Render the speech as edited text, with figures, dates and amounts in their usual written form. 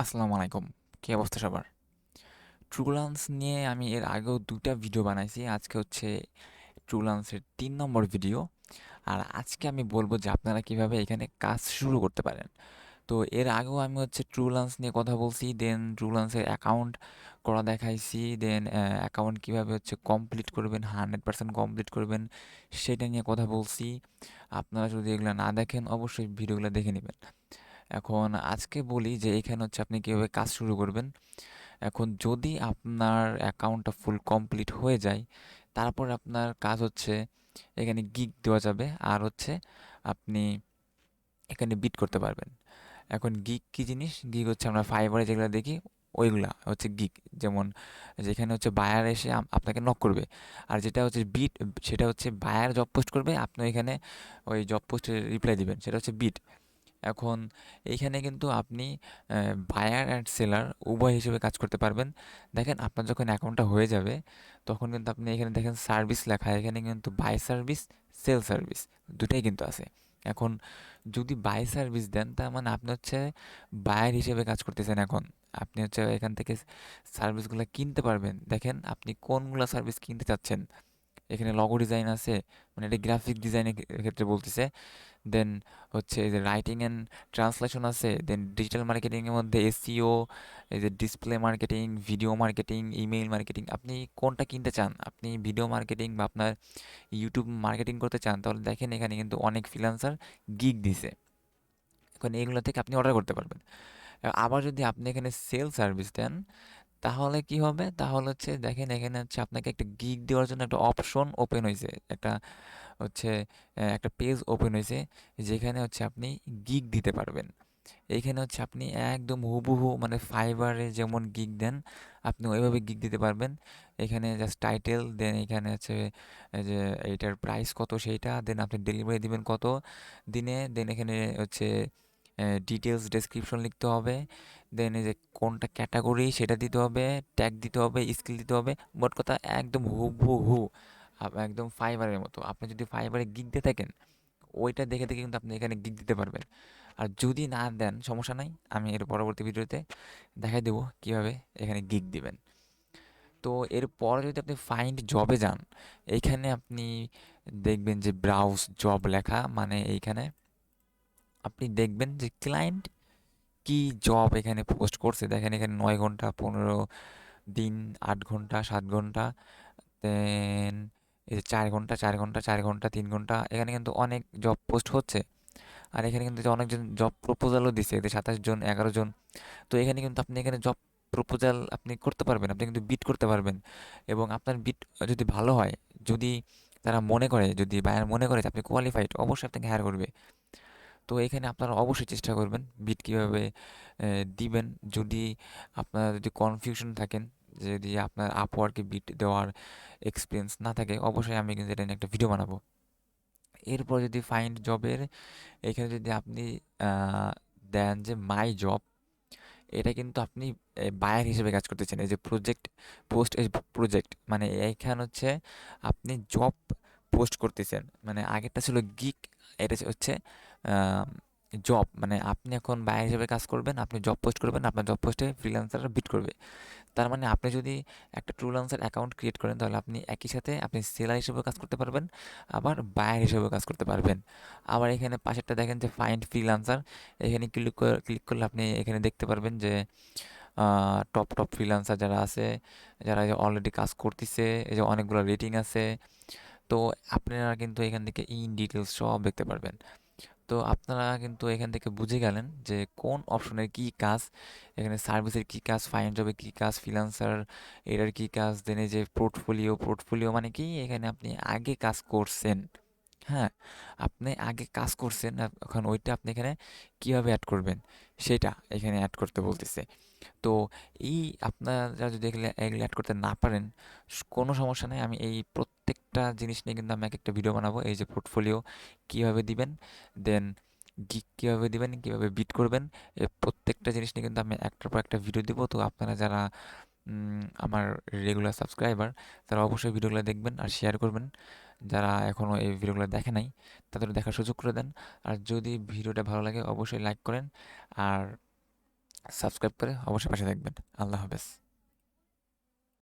আসসালামু আলাইকুম। কি অবস্থা সবার? ট্রুলান্স নিয়ে আমি এর আগেও ২টা ভিডিও বানাইছি। আজকে হচ্ছে ট্রুলান্সের ৩ নম্বর ভিডিও। আর আজকে আমি বলব যে আপনারা কিভাবে এখানে কাজ শুরু করতে পারেন। তো এর আগেও আমি হচ্ছে ট্রুলান্স নিয়ে কথা বলছি, দেন ট্রুলান্সের অ্যাকাউন্ট করা দেখাইছি, দেন অ্যাকাউন্ট কিভাবে হচ্ছে কমপ্লিট করবেন, 100% কমপ্লিট করবেন সেটা নিয়ে কথা বলছি। আপনারা যদি এগুলো না দেখেন অবশ্যই ভিডিওগুলো দেখে নেবেন। এখন আজকে বলি যে এখানে হচ্ছে আপনি কিভাবে কাজ শুরু করবেন। এখন যদি আপনার অ্যাকাউন্টটা ফুল কমপ্লিট হয়ে যায়, তারপর আপনার কাজ হচ্ছে এখানে গিগ দেওয়া যাবে আর হচ্ছে আপনি এখানে বিট করতে পারবেন। এখন গিগ কী জিনিস? গিগ হচ্ছে আমরা ফাইবারে যেগুলো দেখি ওইগুলা হচ্ছে গিগ। যেমন যেখানে হচ্ছে বায়ার এসে আপনাকে নক করবে, আর যেটা হচ্ছে বিট সেটা হচ্ছে বায়ার জব পোস্ট করবে, আপনি ওইখানে ওই জব পোস্টে রিপ্লাই দিবেন, সেটা হচ্ছে বিট। এখন এইখানে কিন্তু আপনি বায়ার অ্যান্ড সেলার উভয় হিসেবে কাজ করতে পারবেন। দেখেন আপনার যখন অ্যাকাউন্টটা হয়ে যাবে তখন কিন্তু আপনি এখানে দেখেন সার্ভিস লেখা, এখানে কিন্তু বাই সার্ভিস, সেল সার্ভিস দুটাই কিন্তু আছে। এখন যদি বাই সার্ভিস দেন তার মানে আপনি হচ্ছে বায়ার হিসেবে কাজ করতেছেন। এখন আপনি হচ্ছে এখান থেকে সার্ভিসগুলো কিনতে পারবেন। দেখেন আপনি কোনগুলো সার্ভিস কিনতে চাচ্ছেন। এখানে লগো ডিজাইন আছে, মানে এটা গ্রাফিক ডিজাইনের ক্ষেত্রে বলতেছে। দেন হচ্ছে এই যে রাইটিং অ্যান্ড ট্রান্সলেশন আছে, দেন ডিজিটাল মার্কেটিংয়ের মধ্যে এসইও, এই যে display marketing, video marketing, email marketing, আপনি কোনটা কিনতে চান? আপনি ভিডিও মার্কেটিং বা আপনার ইউটিউব মার্কেটিং করতে চান, তাহলে দেখেন এখানে কিন্তু অনেক ফ্রিল্যান্সার গিগ দিছে। এখন এগুলো থেকে আপনি অর্ডার করতে পারবেন। আবার যদি আপনি এখানে সেল সার্ভিস দেন তাহলে কি হবে? তাহলে হচ্ছে দেখেন এখানে হচ্ছে আপনাকে একটা গিগ দেওয়ার জন্য একটা অপশন ওপেন হয়েছে, একটা হচ্ছে একটা পেজ ওপেন হয়েছে যেখানে হচ্ছে আপনি গিগ দিতে পারবেন। এইখানে হচ্ছে আপনি একদম হুবহু মানে ফাইবারে যেমন গিগ দেন আপনি ওইভাবে গিগ দিতে পারবেন। এখানে জাস্ট টাইটেল, দেন এখানে হচ্ছে এই যে এইটার প্রাইস কত সেইটা, দেন আপনি ডেলিভারি দিবেন কত দিনে, দেন এখানে হচ্ছে ডিটেলস ডেসক্রিপশন লিখতে হবে, দেন এই যে কোনটা ক্যাটাগরি সেটা দিতে হবে, ট্যাগ দিতে হবে, স্কিল দিতে হবে। মোট কথা একদম হুবহু একদম ফাইবারের মতো। আপনি যদি ফাইবারে গিগ দিয়ে থাকেন ওইটা দেখে দেখে কিন্তু আপনি এখানে গিগ দিতে পারবেন। আর যদি না দেন সমস্যা নাই, আমি এর পরবর্তী ভিডিওতে দেখাই দেবো কীভাবে এখানে গিগ দিবেন। তো এরপরে যদি আপনি ফাইন্ড জবে যান, এইখানে আপনি দেখবেন যে ব্রাউজ জব লেখা, মানে এইখানে আপনি দেখবেন যে ক্লায়েন্ট কি জব এখানে পোস্ট করছে। দেখেন এখানে 9 ঘন্টা, 15 দিন, 8 ঘন্টা, 7 ঘন্টা, দেন এই যে 4 ঘন্টা, 4 ঘন্টা, 4 ঘন্টা, 3 ঘন্টা, এখানে কিন্তু অনেক জব পোস্ট হচ্ছে। আর এখানে কিন্তু যে অনেকজন জব প্রপোজালও দিছে, এদের 27 জন, 11 জন। তো এখানে কিন্তু আপনি এখানে জব প্রপোজাল আপনি করতে পারবেন, আপনি কিন্তু বিট করতে পারবেন। এবং আপনার বিট যদি ভালো হয়, যদি তারা মনে করে, যদি বায়ার মনে করে যে আপনি কোয়ালিফাইড, অবশ্যই আপনাকে হায়ার করবে। তো এখানে আপনারা অবশ্যই চেষ্টা করবেন বিট কীভাবে দিবেন। যদি আপনারা যদি কনফিউশন থাকেন, যদি আপনার আপওয়ার্কে বিট দেওয়ার এক্সপিরিয়েন্স না থাকে, অবশ্যই আমি কিন্তু এটা নিয়ে একটা ভিডিও বানাবো। এরপর যদি ফাইন্ড জবের এখানে যদি আপনি আহ, দেন যে মাই জব, এটা কিন্তু আপনি বায়ার হিসেবে কাজ করতেছেন। এই যে প্রজেক্ট পোস্ট, এই প্রজেক্ট মানে এইখানে হচ্ছে আপনি জব পোস্ট করতেছেন। মানে আগেরটা ছিল গিগ, এটা হচ্ছে জব। মানে আপনি এখন বায়ার হিসেবে কাজ করবেন, আপনি জব পোস্ট করবেন, আপনার জব পোস্টে ফ্রিল্যান্সাররা বিট করবে। তার মানে আপনি যদি একটা ট্রুলান্সার অ্যাকাউন্ট ক্রিয়েট করেন তাহলে আপনি একই সাথে আপনি সেলার হিসেবেও কাজ করতে পারবেন, আবার বায়ার হিসেবেও কাজ করতে পারবেন। আবার এখানে পাশেরটা দেখেন যে ফাইন্ড ফ্রিল্যান্সার, এখানে ক্লিক করলে আপনি এখানে দেখতে পারবেন যে টপ টপ ফ্রিল্যান্সার যারা আছে, যারা অলরেডি কাজ করতেছে, এই যে অনেকগুলো রেটিং আছে। তো আপনারা কিন্তু এখান থেকে ইন ডিটেলস সব দেখতে পারবেন। তো আপনারা কিন্তু এখান থেকে বুঝে গেলেন যে কোন অপশনের কি কাজ, এখানে সার্ভিসের কি কাজ, ফাইন্ড জবে কি কাজ, ফ্রিল্যান্সার এটার কি কাজ, দেন এই যে পোর্টফোলিও, পোর্টফোলিও মানে কি, এখানে আপনি আগে কাজ করছেন। হ্যাঁ, আপনি আগে কাজ করছেন, এখন ওইটা আপনি এখানে কিভাবে অ্যাড করবেন সেটা এখানে অ্যাড করতে বলতেছে। তো এই আপনারা যদি এগুলো এগুলো অ্যাড করতে না পারেন কোনো সমস্যা নেই, আমি এই প্রত্যেকটা জিনিস নিয়ে কিন্তু আমি এক একটা ভিডিও বানাবো। এই যে পোর্টফোলিও কীভাবে দিবেন, দেন গিগ কীভাবে দিবেন, কীভাবে বিট করবেন, এই প্রত্যেকটা জিনিস নিয়ে কিন্তু আমি একটার পর একটা ভিডিও দিব। তো আপনারা যারা আমার রেগুলার সাবস্ক্রাইবার তারা অবশ্যই ভিডিওগুলো দেখবেন আর শেয়ার করবেন। যারা এখনও এই ভিডিওগুলো দেখে নাই তাদের দেখার সুযোগ করে দেন। আর যদি ভিডিওটা ভালো লাগে অবশ্যই লাইক করেন। আর সাবস্ক্রাইব করে অবশ্যই পাশে থাকবেন। আল্লাহ হাফেজ।